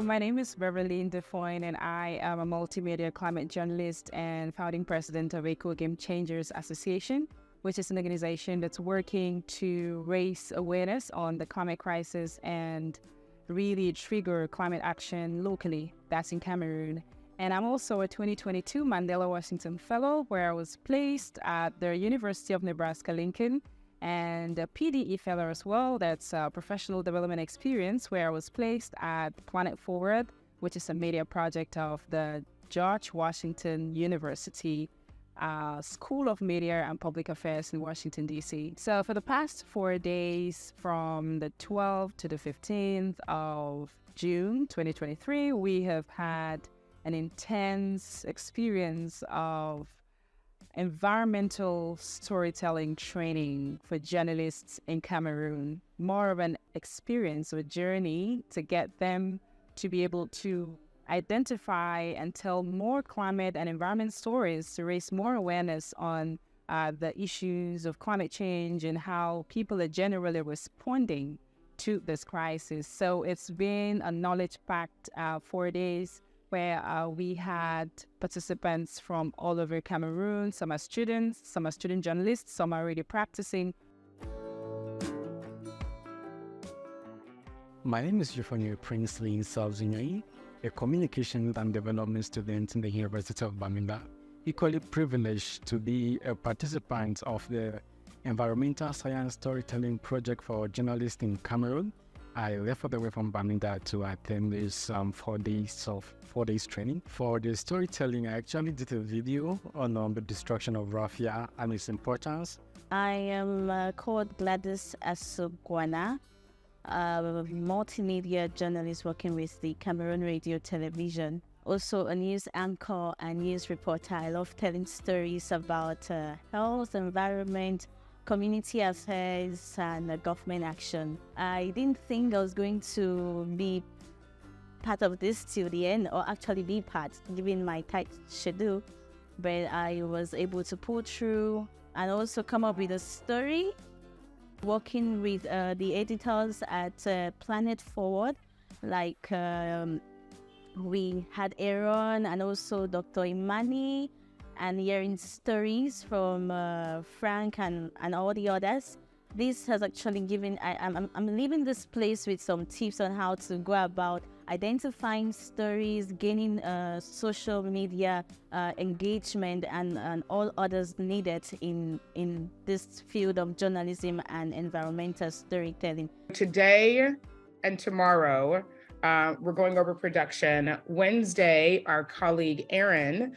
my name is Beverly Defoyne, and I am a multimedia climate journalist and founding president of Eco Game Changers Association, which is an organization that's working to raise awareness on the climate crisis and really trigger climate action locally. That's in Cameroon. And I'm also a 2022 Mandela Washington Fellow, where I was placed at the University of Nebraska-Lincoln, and a PDE Fellow as well. That's a professional development experience, where I was placed at Planet Forward, which is a media project of the George Washington University School of Media and Public Affairs in Washington, D.C. So for the past 4 days, from the 12th to the 15th of June 2023, we have had an intense experience of environmental storytelling training for journalists in Cameroon. More of an experience or journey to get them to be able to identify and tell more climate and environment stories to raise more awareness on the issues of climate change and how people are generally responding to this crisis. So it's been a knowledge-packed 4 days where we had participants from all over Cameroon. Some are students, some are student journalists, some are already practicing. My name is Euphony Princely Salzini, a communications and development student in the University of Birmingham. Equally privileged to be a participant of the Environmental Science Storytelling Project for journalists in Cameroon. I left all the way from Birmingham to attend this 4 days training. For the storytelling, I actually did a video on the destruction of raffia and its importance. I am called Gladys Asogwana, a multimedia journalist working with the Cameroon Radio Television. Also a news anchor and news reporter. I love telling stories about health, environment, community affairs, and government action. I didn't think I was going to be part of this till the end, or actually be part, given my tight schedule, but I was able to pull through and also come up with a story, working with the editors at Planet Forward, like we had Aaron and also Dr. Imani, and hearing stories from Frank and all the others. This has actually given, I'm leaving this place with some tips on how to go about identifying stories, gaining social media engagement, and all others needed in this field of journalism and environmental storytelling. Today and tomorrow, we're going over production. Wednesday, our colleague Aaron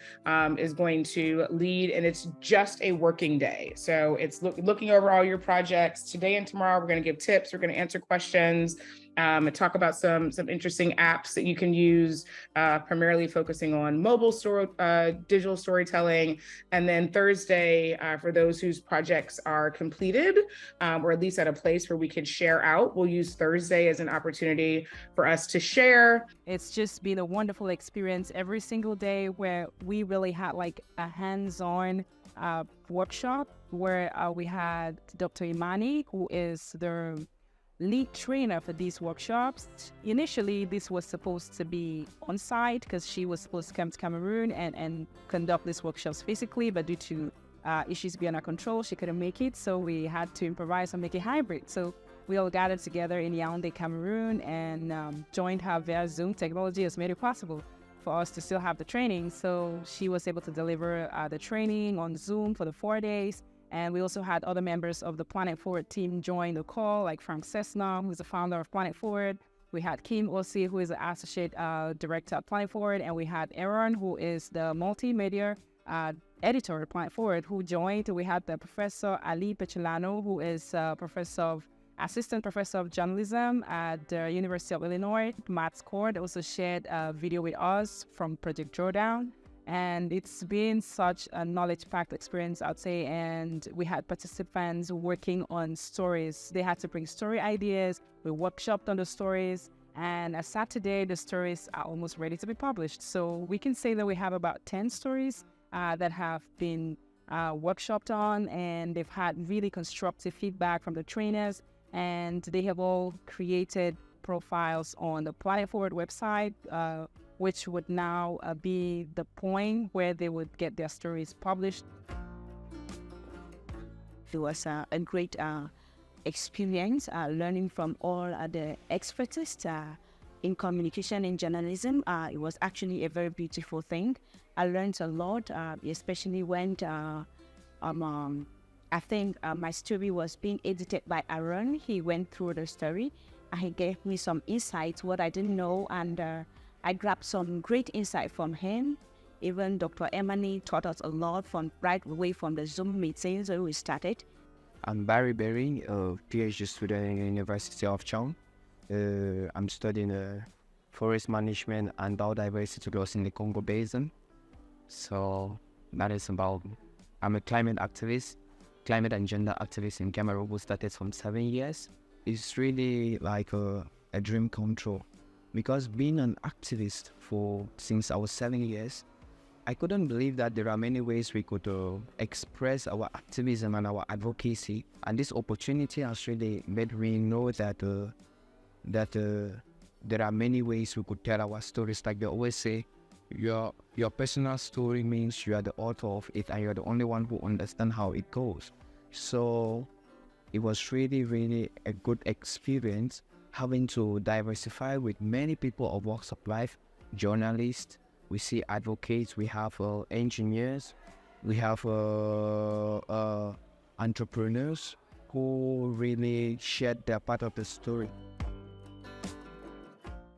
is going to lead, and it's just a working day. So it's looking over all your projects. Today and tomorrow, we're going to give tips. We're going to answer questions and talk about some interesting apps that you can use, primarily focusing on mobile digital storytelling. And then Thursday, for those whose projects are completed, or at least at a place where we can share out, we'll use Thursday as an opportunity for us to share. It's just been a wonderful experience every single day, where we really had like a hands-on workshop where we had Dr. Imani, who is the lead trainer for these workshops. Initially, this was supposed to be on site because she was supposed to come to Cameroon and conduct these workshops physically, but due to issues beyond our control, she couldn't make it. So we had to improvise and make it hybrid. So we all gathered together in Yaoundé, Cameroon, and joined her via Zoom. Technology has made it possible for us to still have the training. So she was able to deliver the training on Zoom for the 4 days. And we also had other members of the Planet Forward team join the call, like Frank Cessna, who's the founder of Planet Forward. We had Kim Osi, who is the associate director at Planet Forward. And we had Aaron, who is the multimedia editor at Planet Forward, who joined. We had the Professor Ali Pechelano, who is assistant professor of journalism at the University of Illinois. Matt Scord also shared a video with us from Project Drawdown. And it's been such a knowledge-packed experience, I'd say. And we had participants working on stories. They had to bring story ideas. We workshopped on the stories. And as Saturday, the stories are almost ready to be published. So we can say that we have about 10 stories that have been workshopped on. And they've had really constructive feedback from the trainers. And they have all created profiles on the Planet Forward website, which would now be the point where they would get their stories published. It was a great experience learning from all the experts in communication and journalism. It was actually a very beautiful thing. I learned a lot, especially when I think my story was being edited by Aaron. He went through the story and he gave me some insights, what I didn't know, and I grabbed some great insight from him. Even Dr. Emani taught us a lot from right away from the Zoom meetings when we started. I'm Barry Berry, a PhD student in the University of Chong. I'm studying forest management and biodiversity loss in the Congo Basin. So that is about, I'm a climate activist, climate and gender activist in Cameroon who started from 7 years. It's really like a dream come true, because being an activist since I was 7 years, I couldn't believe that there are many ways we could express our activism and our advocacy. And this opportunity has really made me know that there are many ways we could tell our stories. Like they always say, your personal story means you are the author of it and you're the only one who understands how it goes. So it was really, really a good experience having to diversify with many people of walks of life, journalists, we see advocates, we have engineers, we have entrepreneurs who really shared their part of the story.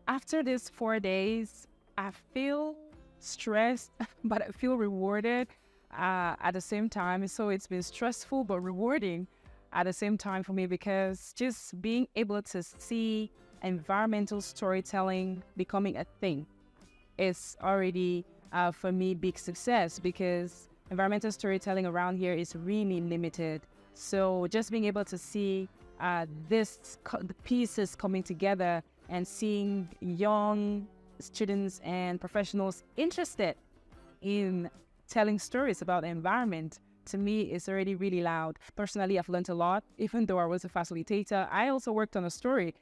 After these 4 days, I feel stressed, but I feel rewarded at the same time. So it's been stressful, but rewarding at the same time for me, because just being able to see environmental storytelling becoming a thing is already, for me, big success, because environmental storytelling around here is really limited. So just being able to see the pieces coming together and seeing young students and professionals interested in telling stories about the environment, to me, is already really loud. Personally, I've learned a lot. Even though I was a facilitator, I also worked on a story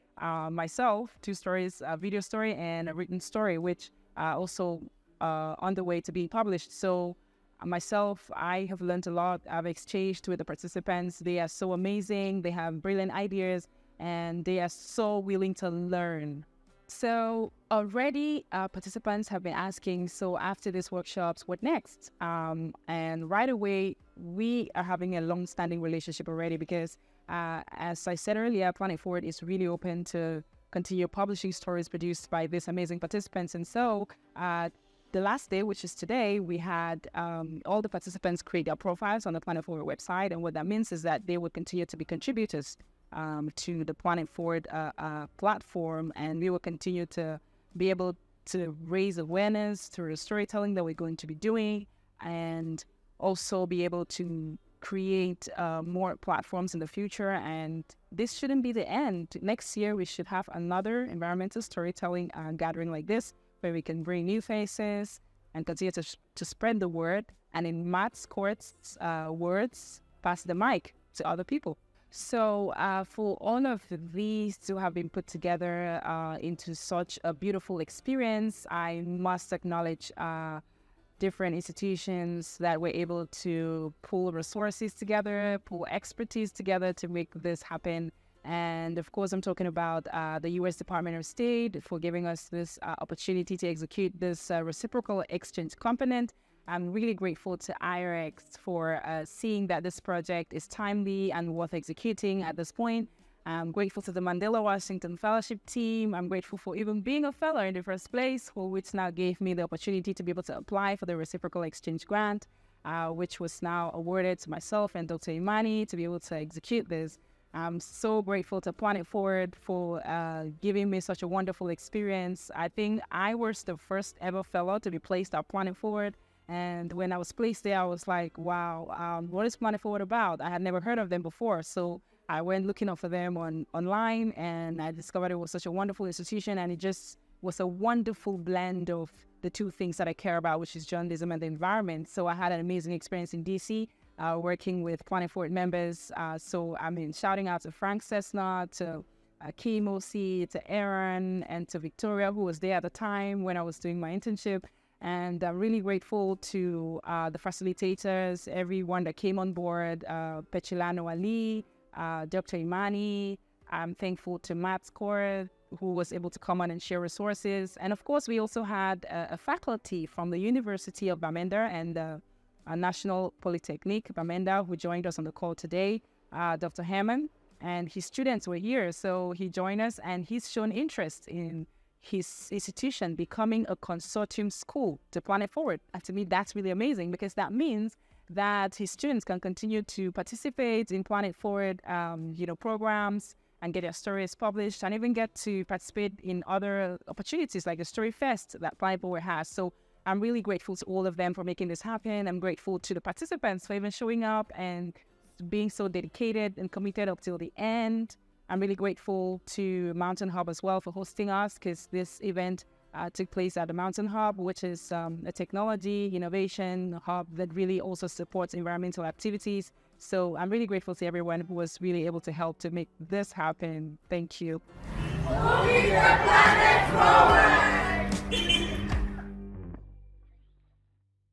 myself, 2 stories, a video story and a written story, which also on the way to being published. So myself, I have learned a lot. I've exchanged with the participants. They are so amazing. They have brilliant ideas and they are so willing to learn. So already participants have been asking, so after these workshops, what next? And right away, we are having a long-standing relationship already, because as I said earlier, Planet Forward is really open to continue publishing stories produced by these amazing participants. And so the last day, which is today, we had all the participants create their profiles on the Planet Forward website. And what that means is that they will continue to be contributors to the Planet Forward platform, and we will continue to be able to raise awareness through the storytelling that we're going to be doing, and also be able to create more platforms in the future. And this shouldn't be the end. Next year, we should have another environmental storytelling gathering like this, where we can bring new faces and continue to spread the word, and in Matt's court's words, pass the mic to other people. So for all of these to have been put together into such a beautiful experience, I must acknowledge different institutions that were able to pull resources together, pull expertise together to make this happen. And of course, I'm talking about the U.S. Department of State for giving us this opportunity to execute this reciprocal exchange component. I'm really grateful to IRX for seeing that this project is timely and worth executing at this point. I'm grateful to the Mandela Washington Fellowship team. I'm grateful for even being a fellow in the first place, which now gave me the opportunity to be able to apply for the Reciprocal Exchange Grant, which was now awarded to myself and Dr. Imani to be able to execute this. I'm so grateful to Planet Forward for giving me such a wonderful experience. I think I was the first ever fellow to be placed at Planet Forward. And when I was placed there, I was like, wow, what is Planet Forward about? I had never heard of them before. So I went looking up for them online, and I discovered it was such a wonderful institution, and it just was a wonderful blend of the two things that I care about, which is journalism and the environment. So I had an amazing experience in DC, working with Planet Forward members. So I mean, shouting out to Frank Cessna, to Kimosi, to Aaron, and to Victoria, who was there at the time when I was doing my internship. And I'm really grateful to the facilitators, everyone that came on board, Pechilano Ali, Dr. Imani. I'm thankful to Matt Score, who was able to come on and share resources. And of course, we also had a faculty from the University of Bamenda and National Polytechnic Bamenda who joined us on the call today, Dr. Hammond, and his students were here. So he joined us and he's shown interest in his institution becoming a consortium school to plan it forward. And to me, that's really amazing because that means that his students can continue to participate in Plan It Forward, programs and get their stories published and even get to participate in other opportunities like the Story Fest that Plan It Forward has. So I'm really grateful to all of them for making this happen. I'm grateful to the participants for even showing up and being so dedicated and committed up till the end. I'm really grateful to Mountain Hub as well for hosting us because this event took place at the Mountain Hub, which is a technology innovation hub that really also supports environmental activities. So I'm really grateful to everyone who was really able to help to make this happen. Thank you. Moving the planet forward.